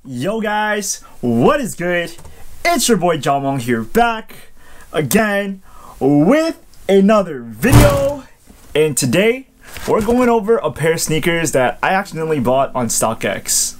Yo guys, what is good? It's your boy Jamong here, back again with another video. And today we're going over a pair of sneakers that I accidentally bought on StockX.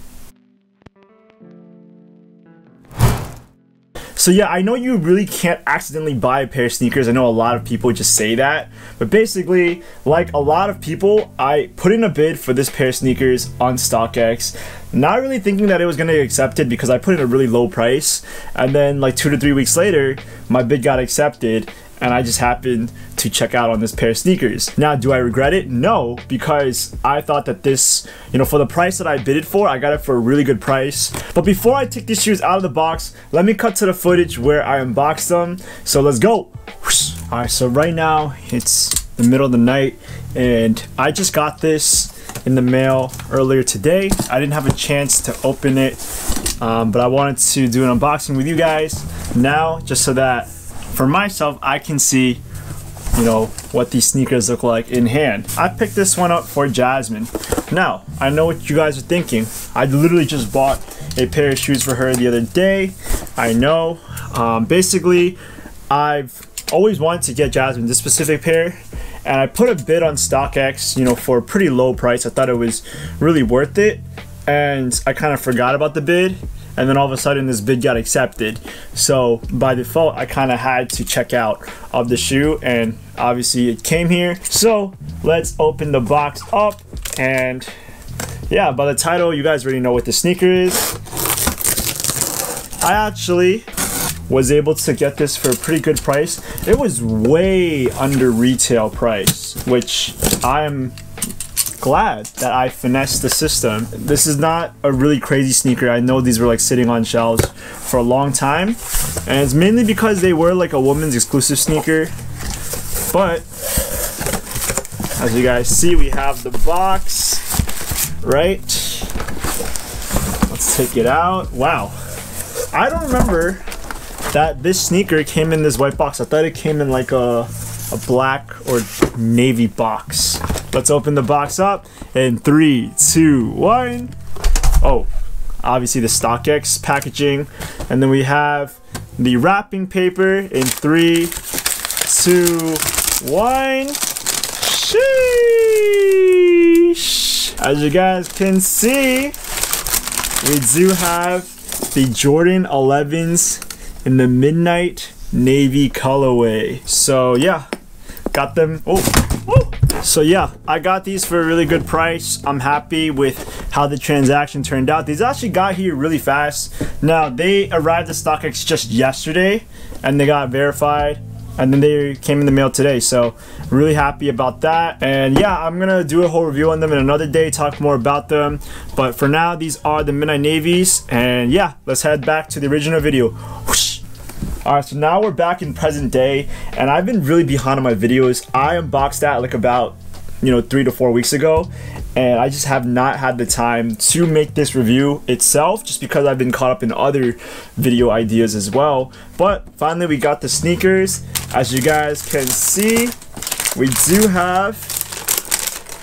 So yeah, I know you really can't accidentally buy a pair of sneakers. I know a lot of people just say that. But basically, like a lot of people, I put in a bid for this pair of sneakers on StockX. Not really thinking that it was going to get accepted because I put in a really low price. And then like 2 to 3 weeks later, my bid got accepted. And I just happened to check out on this pair of sneakers. Now, do I regret it? No, because I thought that this, for the price that I bid it for, I got it for a really good price. But before I take these shoes out of the box, let me cut to the footage where I unboxed them. So let's go. Alright, so right now, it's the middle of the night, and I just got this in the mail earlier today. I didn't have a chance to open it, but I wanted to do an unboxing with you guys now, just so that for myself, I can see, what these sneakers look like in hand. I picked this one up for Jasmine. Now, I know what you guys are thinking. I literally just bought a pair of shoes for her the other day. I know. Basically, I've always wanted to get Jasmine this specific pair, and I put a bid on StockX, for a pretty low price. I thought it was really worth it, and I kind of forgot about the bid. And then all of a sudden this bid got accepted. So by default, I kind of had to check out of the shoe, and obviously it came here. So let's open the box up, and yeah, by the title, you guys already know what the sneaker is. I actually was able to get this for a pretty good price. It was way under retail price, which I am glad that I finessed the system. This is not a really crazy sneaker. I know these were like sitting on shelves for a long time, and it's mainly because they were like a woman's exclusive sneaker. But as you guys see, we have the box, right? Let's take it out. Wow, I don't remember that this sneaker came in this white box. I thought it came in like a black or navy box. Let's open the box up in 3, 2, 1. Oh, obviously the StockX packaging. And then we have the wrapping paper in 3, 2, 1. Sheesh! As you guys can see, we do have the Jordan 11s in the midnight navy colorway. So yeah, got them. So yeah, I got these for a really good price. I'm happy with how the transaction turned out. These actually got here really fast. Now, they arrived at StockX just yesterday, and they got verified, and then they came in the mail today. So really happy about that. And yeah, I'm gonna do a whole review on them in another day, talk more about them. But for now, these are the Midnight Navies. And yeah, let's head back to the original video. Whoosh. Alright, so now we're back in present day, and I've been really behind on my videos. I unboxed that like about 3 to 4 weeks ago, and I just have not had the time to make this review itself, just because I've been caught up in other video ideas as well. But finally we got the sneakers. As you guys can see, we do have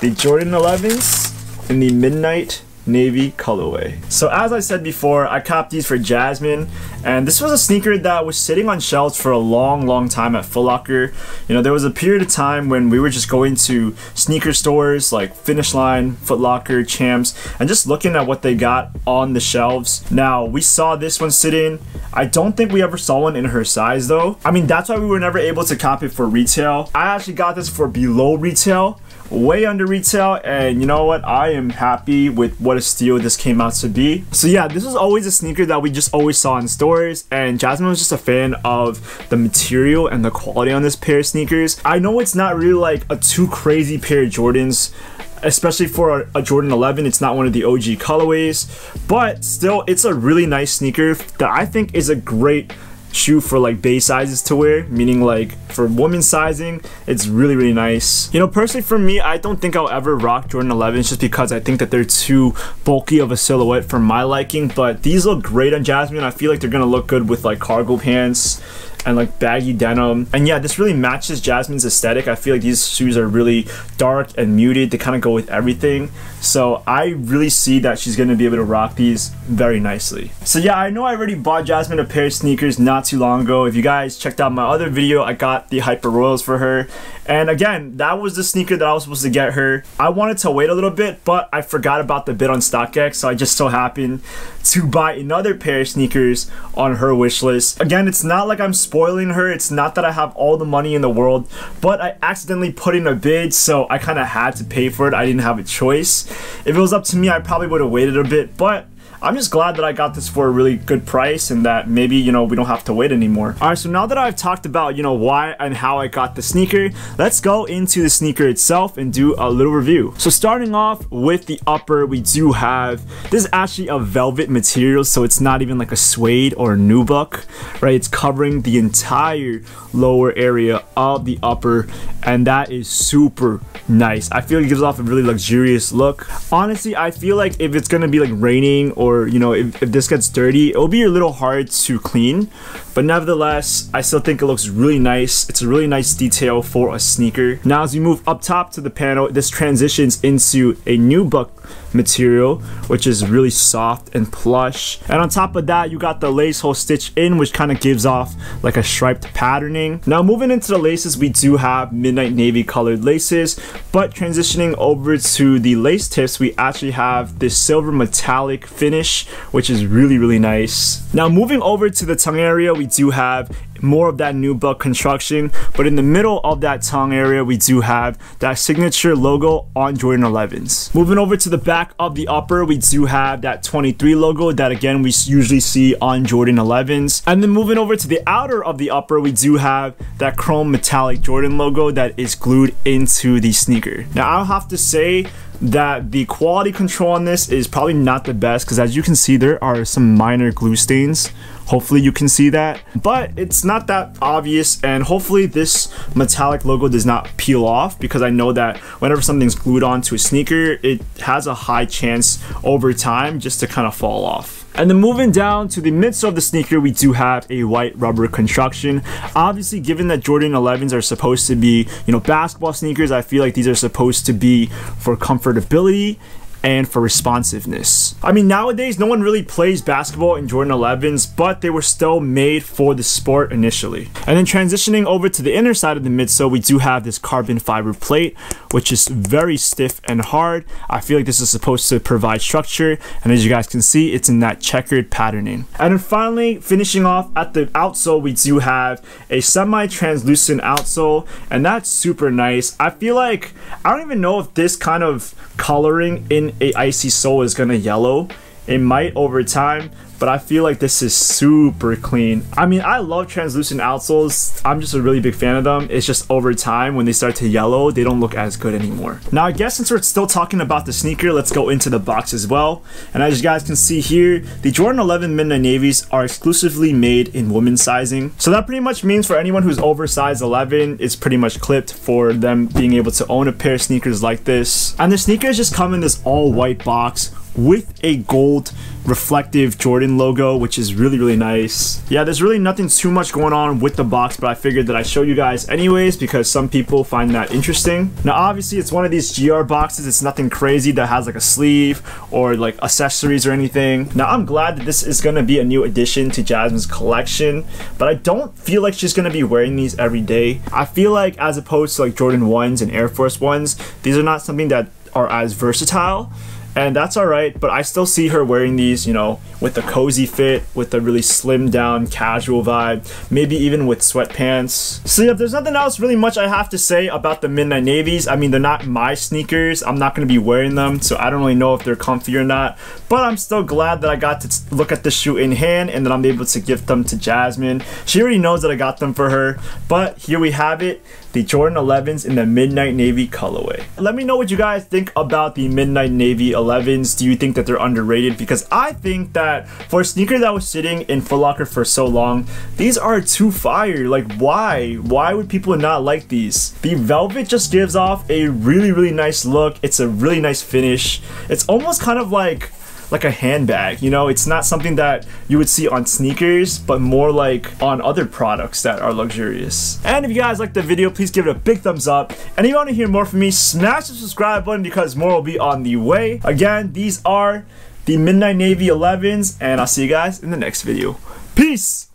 the Jordan 11s in the midnight navy colorway. So as I said before, I copped these for Jasmine, and this was a sneaker that was sitting on shelves for a long time at Foot Locker. There was a period of time when we were just going to sneaker stores like Finish Line, Foot Locker, Champs, and just looking at what they got on the shelves. Now, we saw this one sitting. I don't think we ever saw one in her size though. I mean, that's why we were never able to cop it for retail. I actually got this for below retail, way under retail, and you know what, I am happy with what a steal this came out to be. So yeah, this was always a sneaker that we just always saw in stores, and Jasmine was just a fan of the material and the quality on this pair of sneakers. I know it's not really like a too crazy pair of Jordans, especially for a Jordan 11. It's not one of the OG colorways, but still, it's a really nice sneaker that I think is a great shoe for like base sizes to wear, meaning like for women's sizing, it's really nice. Personally for me, I don't think I'll ever rock Jordan 11s just because I think that they're too bulky of a silhouette for my liking, but these look great on Jasmine. I feel like they're gonna look good with like cargo pants and like baggy denim. And yeah, this really matches Jasmine's aesthetic. I feel like these shoes are really dark and muted. They kind of go with everything. So I really see that she's going to be able to rock these very nicely. So yeah, I know I already bought Jasmine a pair of sneakers not too long ago. If you guys checked out my other video, I got the Hyper Royals for her. And again, that was the sneaker that I was supposed to get her. I wanted to wait a little bit, but I forgot about the bid on StockX, so I just so happened to buy another pair of sneakers on her wish list. Again, it's not like I'm spoiling her. It's not that I have all the money in the world, but I accidentally put in a bid, so I kind of had to pay for it. I didn't have a choice. If it was up to me, I probably would have waited a bit, but I'm just glad that I got this for a really good price and that maybe, you know, we don't have to wait anymore. All right, so now that I've talked about, you know, why and how I got the sneaker, let's go into the sneaker itself and do a little review. So starting off with the upper, we do have, this is actually a velvet material, so it's not even like a suede or a nubuck, right? It's covering the entire lower area of the upper, and that is super nice. I feel it gives off a really luxurious look. Honestly, I feel like if it's gonna be like raining or, you know, if this gets dirty, it'll be a little hard to clean, but nevertheless, I still think it looks really nice. It's a really nice detail for a sneaker. Now, as we move up top to the panel, this transitions into a nubuck material, which is really soft and plush. And on top of that, you got the lace hole stitch in, which kind of gives off like a striped patterning. Now, moving into the laces, we do have midnight navy colored laces, but transitioning over to the lace tips, we actually have this silver metallic finish, which is really, really nice. Now, moving over to the tongue area, we do have more of that nubuck construction, but in the middle of that tongue area, we do have that signature logo on Jordan 11s. Moving over to the back of the upper, we do have that 23 logo that again we usually see on Jordan 11s. And then moving over to the outer of the upper, we do have that chrome metallic Jordan logo that is glued into the sneaker. Now, I'll have to say that the quality control on this is probably not the best, because as you can see, there are some minor glue stains. Hopefully you can see that, but it's not that obvious, and hopefully this metallic logo does not peel off, because I know that whenever something's glued onto a sneaker, it has a high chance over time just to kind of fall off. And then moving down to the midsole of the sneaker, we do have a white rubber construction. Obviously, given that Jordan 11s are supposed to be, you know, basketball sneakers, I feel like these are supposed to be for comfortability and for responsiveness. I mean, nowadays no one really plays basketball in Jordan 11s, but they were still made for the sport initially. And then transitioning over to the inner side of the midsole, we do have this carbon fiber plate, which is very stiff and hard. I feel like this is supposed to provide structure, and as you guys can see, it's in that checkered patterning. And then finally, finishing off at the outsole, we do have a semi-translucent outsole, and that's super nice. I feel like, I don't even know if this kind of coloring in a icy sole is gonna yellow. It might over time, but I feel like this is super clean. I mean, I love translucent outsoles. I'm just a really big fan of them. It's just over time, when they start to yellow, they don't look as good anymore. Now, I guess since we're still talking about the sneaker, let's go into the box as well. And as you guys can see here, the Jordan 11 Midnight Navies are exclusively made in women's sizing. So that pretty much means for anyone who's oversized 11, it's pretty much clipped for them being able to own a pair of sneakers like this. And the sneakers just come in this all white box with a gold reflective Jordan logo, which is really, really nice. Yeah, there's really nothing too much going on with the box, but I figured that I show you guys anyways because some people find that interesting. Now, obviously, it's one of these GR boxes. It's nothing crazy that has like a sleeve or like accessories or anything. Now, I'm glad that this is gonna be a new addition to Jasmine's collection, but I don't feel like she's gonna be wearing these every day. I feel like as opposed to like Jordan 1s and Air Force 1s, these are not something that are as versatile. And that's alright, but I still see her wearing these, you know, with a cozy fit, with a really slimmed down casual vibe, maybe even with sweatpants. So yeah, there's nothing else really much I have to say about the Midnight Navies. I mean, they're not my sneakers. I'm not going to be wearing them, so I don't really know if they're comfy or not. But I'm still glad that I got to look at the shoe in hand and that I'm able to gift them to Jasmine. She already knows that I got them for her, but here we have it. The Jordan 11s in the Midnight Navy colorway. Let me know what you guys think about the Midnight Navy 11s. Do you think that they're underrated? Because I think that for a sneaker that was sitting in Foot Locker for so long, these are too fire. Like, why? Why would people not like these? The velvet just gives off a really, really nice look. It's a really nice finish. It's almost kind of like like a handbag. You know, it's not something that you would see on sneakers, but more like on other products that are luxurious. And if you guys liked the video, please give it a big thumbs up. And if you want to hear more from me, smash the subscribe button because more will be on the way. Again, these are the Midnight Navy 11s, and I'll see you guys in the next video. Peace!